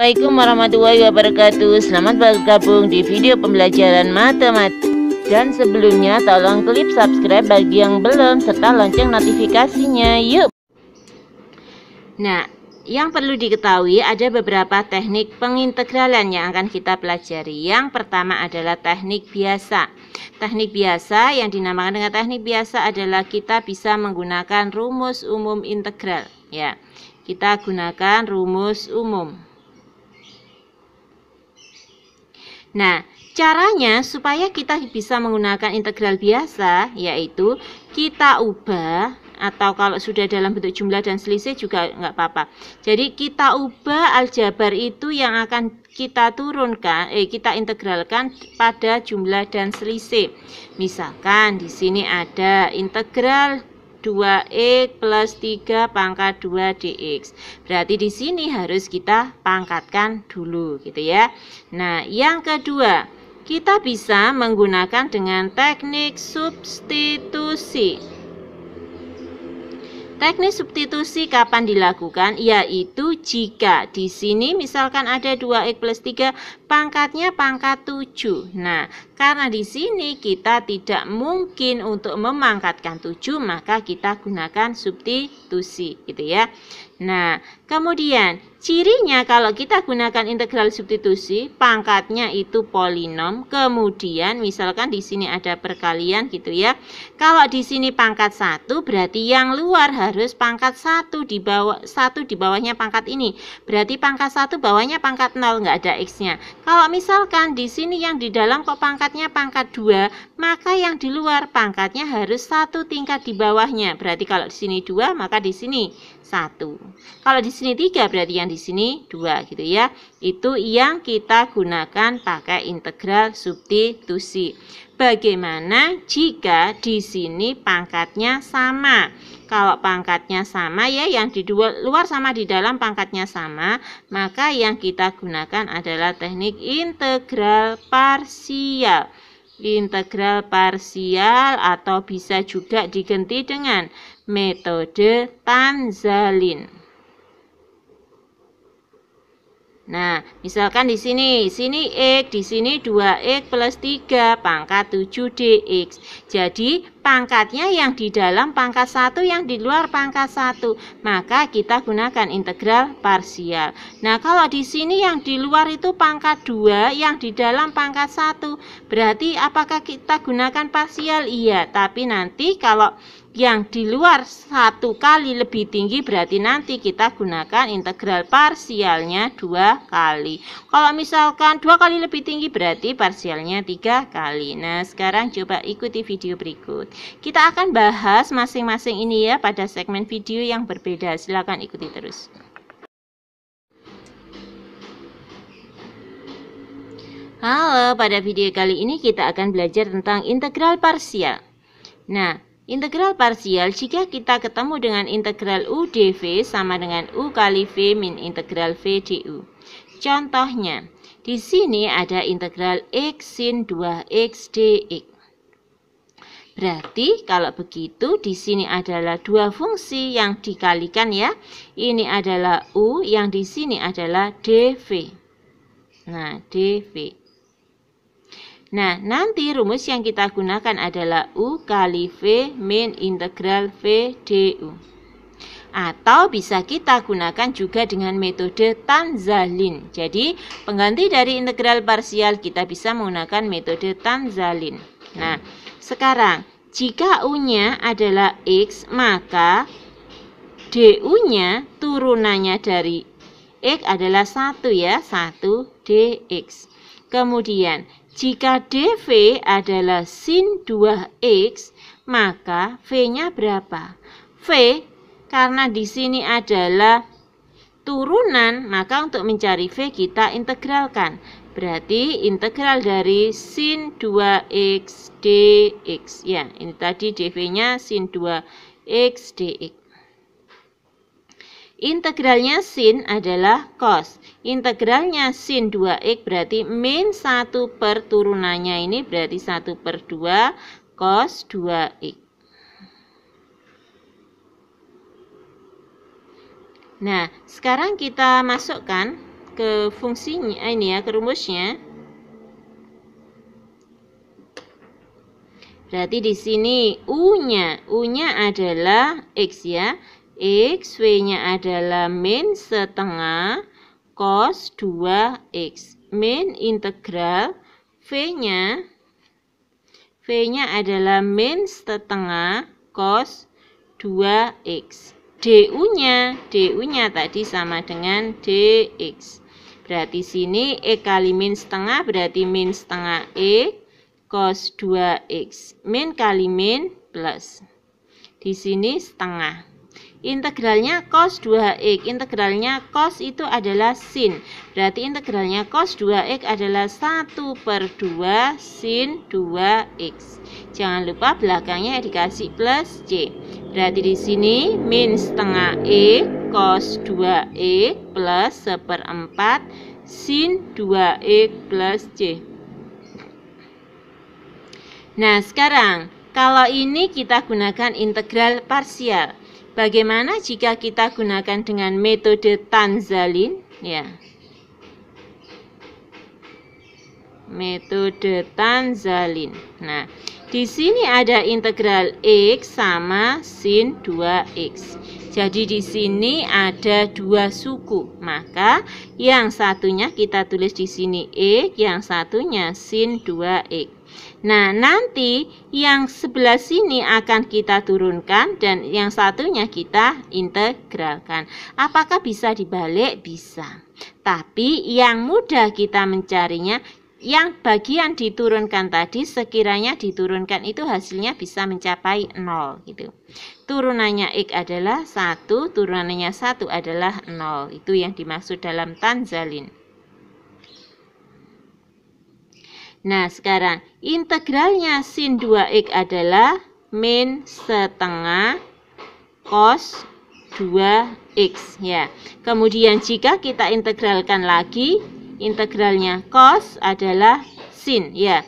Assalamualaikum warahmatullahi wabarakatuh. Selamat bergabung di video pembelajaran matematika. Dan sebelumnya tolong klik subscribe bagi yang belum serta lonceng notifikasinya. Yuk. Nah, yang perlu diketahui ada beberapa teknik pengintegralan yang akan kita pelajari. Yang pertama adalah teknik biasa. Teknik biasa yang dinamakan dengan teknik biasa adalah kita bisa menggunakan rumus umum integral. Ya, kita gunakan rumus umum. Nah, caranya supaya kita bisa menggunakan integral biasa, yaitu kita ubah, atau kalau sudah dalam bentuk jumlah dan selisih juga nggak apa-apa. Jadi kita ubah aljabar itu yang akan kita turunkan, kita integralkan pada jumlah dan selisih. Misalkan di sini ada integral 2x plus 3 pangkat 2 dx. Berarti di sini harus kita pangkatkan dulu gitu ya. Nah, yang kedua, kita bisa menggunakan dengan teknik substitusi. Teknik substitusi kapan dilakukan? Yaitu jika di sini misalkan ada 2x plus 3 pangkatnya pangkat 7. Nah, karena di sini kita tidak mungkin untuk memangkatkan 7, maka kita gunakan substitusi gitu ya. Nah, kemudian cirinya kalau kita gunakan integral substitusi, pangkatnya itu polinom, kemudian misalkan di sini ada perkalian gitu ya. Kalau di sini pangkat 1 berarti yang luar harus pangkat 1 di bawah, 1 di bawahnya pangkat ini. Berarti pangkat 1 bawahnya pangkat 0, nggak ada x-nya. Kalau misalkan di sini yang di dalam kok pangkatnya pangkat 2, maka yang di luar pangkatnya harus 1 tingkat di bawahnya. Berarti kalau di sini 2, maka di sini 1. Kalau di sini 3 berarti yang di sini 2 gitu ya. Itu yang kita gunakan pakai integral substitusi. Bagaimana jika di sini pangkatnya sama? Kalau pangkatnya sama ya, yang di luar sama di dalam pangkatnya sama, maka yang kita gunakan adalah teknik integral parsial. Integral parsial atau bisa juga diganti dengan metode Tanzalin. Nah, misalkan di sini x, di sini 2x plus 3 pangkat 7 dx. Jadi, pangkatnya yang di dalam pangkat 1, yang di luar pangkat 1. Maka kita gunakan integral parsial. Nah, kalau di sini yang di luar itu pangkat 2, yang di dalam pangkat 1. Berarti apakah kita gunakan parsial? Iya, tapi nanti kalau yang di luar 1 kali lebih tinggi berarti nanti kita gunakan integral parsialnya 2 kali. Kalau misalkan 2 kali lebih tinggi berarti parsialnya 3 kali. Nah, sekarang coba ikuti video berikut. Kita akan bahas masing-masing ini ya pada segmen video yang berbeda. Silakan ikuti terus. Halo, pada video kali ini kita akan belajar tentang integral parsial. Nah, integral parsial jika kita ketemu dengan integral U dV sama dengan U kali V min integral V du. Contohnya, di sini ada integral X sin 2X dx. Berarti kalau begitu di sini adalah dua fungsi yang dikalikan ya. Ini adalah U, yang di sini adalah dV. Nah, dV. Nah, nanti rumus yang kita gunakan adalah U kali V min integral V du. Atau bisa kita gunakan juga dengan metode Tanzalin. Jadi, pengganti dari integral parsial kita bisa menggunakan metode Tanzalin. Nah, sekarang jika U-nya adalah X, maka du-nya turunannya dari X adalah 1 ya, 1 dx. Kemudian, jika dV adalah sin 2x, maka V-nya berapa? V, karena di sini adalah turunan, maka untuk mencari V kita integralkan. Berarti integral dari sin 2x dx. Ya, ini tadi dV-nya sin 2x dx. Integralnya sin adalah cos. Integralnya sin 2x berarti min 1 per turunannya ini berarti 1 per 2 cos 2x. Nah, sekarang kita masukkan ke fungsinya ini ya, ke rumusnya. Berarti di sini U-nya adalah X ya. X, V-nya adalah min setengah cos 2X. Min integral V-nya adalah min setengah cos 2X. DU-nya tadi sama dengan DX. Berarti sini X kali min setengah berarti min setengah X cos 2X. Min kali min plus. Di sini setengah. Integralnya cos 2X. Integralnya cos itu adalah sin. Berarti integralnya cos 2X adalah 1/2 sin 2X. Jangan lupa belakangnya dikasih plus C. Berarti di sini min setengah X cos 2X plus 1/4 sin 2X plus C. Nah, sekarang kalau ini kita gunakan integral parsial. Bagaimana jika kita gunakan dengan metode Tanzalin? Ya. Metode Tanzalin. Nah, di sini ada integral X sama sin 2X. Jadi di sini ada dua suku. Maka yang satunya kita tulis di sini X, yang satunya sin 2X. Nah, nanti yang sebelah sini akan kita turunkan dan yang satunya kita integralkan. Apakah bisa dibalik? Bisa. Tapi yang mudah kita mencarinya, yang bagian diturunkan tadi sekiranya diturunkan itu hasilnya bisa mencapai 0 gitu. Turunannya X adalah 1, turunannya 1 adalah 0. Itu yang dimaksud dalam Tanzalin. Nah, sekarang integralnya sin 2X adalah min setengah cos 2X ya. Kemudian jika kita integralkan lagi, integralnya cos adalah sin ya.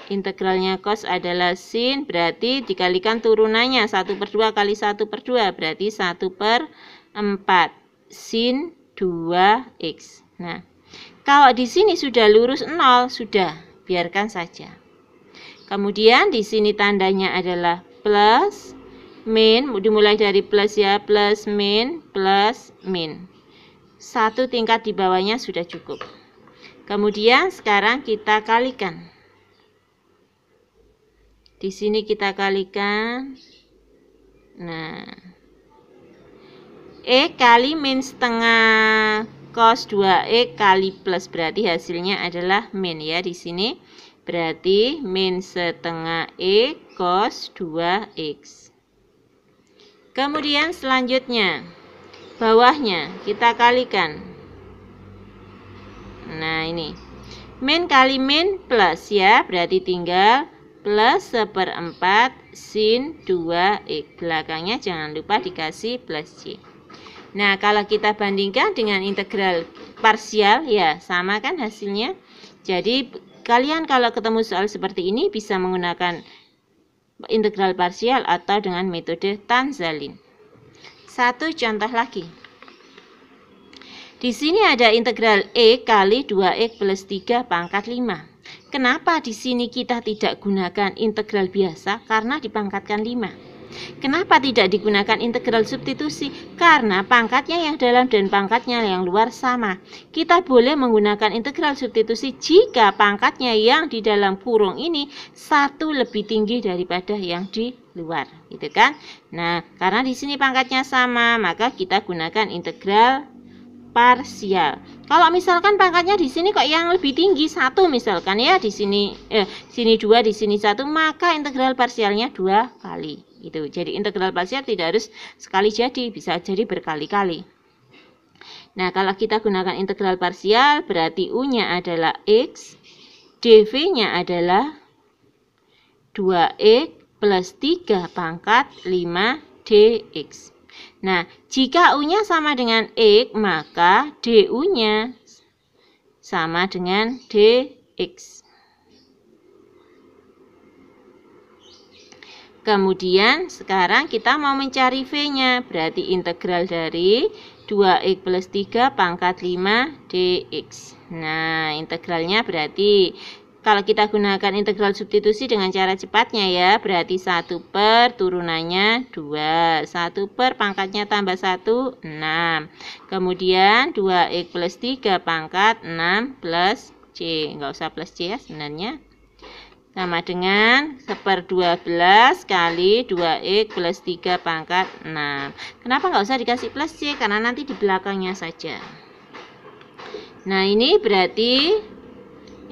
Integralnya cos adalah sin, berarti dikalikan turunannya 1/2 kali 1/2 berarti 1/4 sin 2X. Nah, kalau di sini sudah lurus 0, sudah, biarkan saja. Kemudian di sini tandanya adalah plus, min, dimulai dari plus ya, plus, min. Satu tingkat di bawahnya sudah cukup. Kemudian sekarang kita kalikan. Di sini kita kalikan. Nah, E kali min setengah cos 2X kali plus, berarti hasilnya adalah min ya di sini. Berarti min setengah X cos 2X. Kemudian selanjutnya bawahnya kita kalikan. Nah, ini min kali min plus ya, berarti tinggal plus 1/4 sin 2X. Belakangnya jangan lupa dikasih plus C. Nah, kalau kita bandingkan dengan integral parsial, ya sama kan hasilnya. Jadi, kalian kalau ketemu soal seperti ini bisa menggunakan integral parsial atau dengan metode Tanzalin. Satu contoh lagi. Di sini ada integral E kali 2X plus 3 pangkat 5. Kenapa di sini kita tidak gunakan integral biasa? Karena dipangkatkan 5. Kenapa tidak digunakan integral substitusi? Karena pangkatnya yang dalam dan pangkatnya yang luar sama. Kita boleh menggunakan integral substitusi jika pangkatnya yang di dalam kurung ini satu lebih tinggi daripada yang di luar, gitu kan? Nah, karena di sini pangkatnya sama, maka kita gunakan integral parsial. Kalau misalkan pangkatnya di sini kok yang lebih tinggi 1 misalkan ya, di sini sini 2, di sini 1, maka integral parsialnya 2 kali. Itu. Jadi integral parsial tidak harus sekali jadi, bisa jadi berkali-kali. Nah, kalau kita gunakan integral parsial berarti U-nya adalah X, dV-nya adalah 2X plus 3 pangkat 5 dx. Nah, jika U-nya sama dengan X, maka du-nya sama dengan dx. Kemudian sekarang kita mau mencari V-nya, berarti integral dari 2x plus 3 pangkat 5 dx. Nah, integralnya berarti kalau kita gunakan integral substitusi dengan cara cepatnya ya, berarti 1 per turunannya 2. 1 per pangkatnya tambah 1, 6. Kemudian 2x plus 3 pangkat 6 plus C. Nggak usah plus C ya sebenarnya. Sama dengan 1/12 kali 2x plus 3 pangkat 6. Kenapa nggak usah dikasih plus C? Karena nanti di belakangnya saja. Nah, ini berarti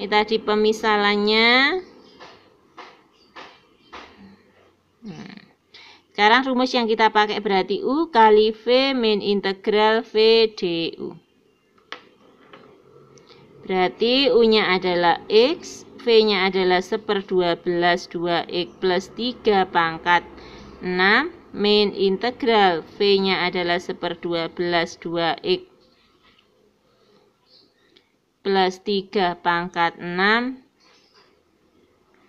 ini tadi pemisalannya. Sekarang rumus yang kita pakai berarti U kali V min integral V du. Berarti U-nya adalah X, V-nya adalah 1/12 2x plus 3 pangkat 6 min integral V-nya adalah 1/12 2x plus 3 pangkat 6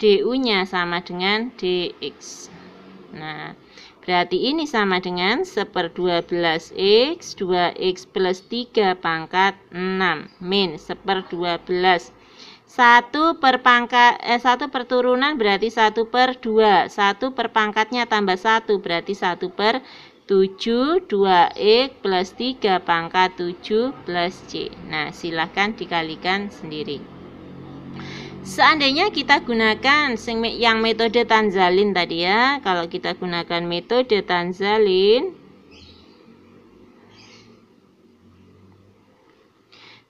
du-nya sama dengan dx. Nah, berarti ini sama dengan 1/12x 2x plus 3 pangkat 6 min 1/12. 1 per turunan berarti 1/2. 1 per pangkatnya tambah 1 berarti 1/7. 2x plus 3 pangkat 7 plus C. Nah, silahkan dikalikan sendiri. Seandainya kita gunakan yang metode Tanzalin tadi ya. Kalau kita gunakan metode Tanzalin,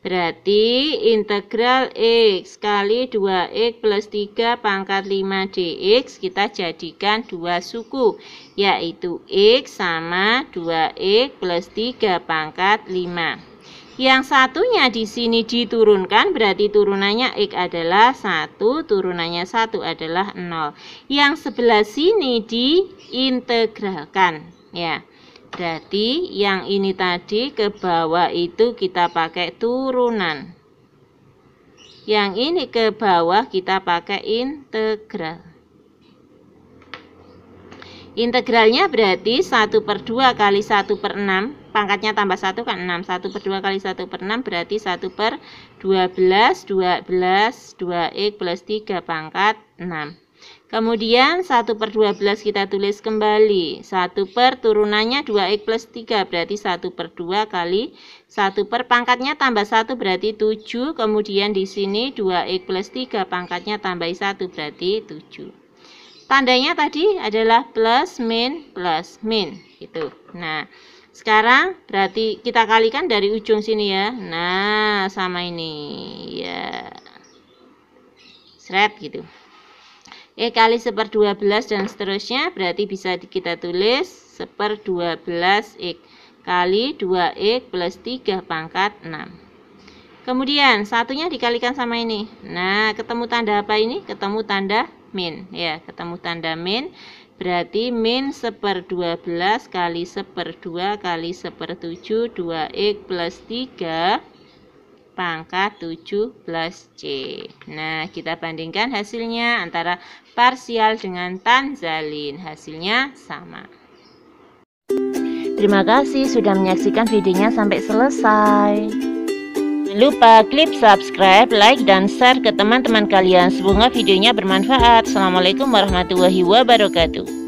berarti integral X kali 2x plus 3 pangkat 5 dx kita jadikan dua suku, yaitu X sama 2x plus 3 pangkat 5. Yang satunya di sini diturunkan, berarti turunannya X adalah 1, turunannya 1 adalah 0. Yang sebelah sini diintegralkan, ya. Berarti yang ini tadi ke bawah itu kita pakai turunan. Yang ini ke bawah kita pakai integral. Integralnya berarti 1/2 kali 1/6. Pangkatnya tambah 1 kan 6. 1/2 kali 1/6 berarti 1/12 2x plus 3 pangkat 6. Kemudian 1/12 kita tulis kembali. 1 per turunannya 2x plus 3 berarti 1/2 kali 1 per pangkatnya tambah 1 berarti 7. Kemudian di sini 2x plus 3 pangkatnya tambah 1 berarti 7. Tandanya tadi adalah plus min gitu. Nah, sekarang berarti kita kalikan dari ujung sini ya. Nah, sama ini ya. Seret gitu. Kali 1/12 dan seterusnya berarti bisa kita tulis 1/12x kali 2x plus 3 pangkat 6. Kemudian satunya dikalikan sama ini. Nah, ketemu tanda apa ini? Ketemu tanda min ya, ketemu tanda min. Berarti min 1/12 kali 1/2 kali 1/7 2x plus 3 pangkat 7 plus C. Nah, kita bandingkan hasilnya antara parsial dengan Tanzalin. Hasilnya sama. Terima kasih sudah menyaksikan videonya sampai selesai. Jangan lupa klik subscribe, like, dan share ke teman-teman kalian. Semoga videonya bermanfaat. Assalamualaikum warahmatullahi wabarakatuh.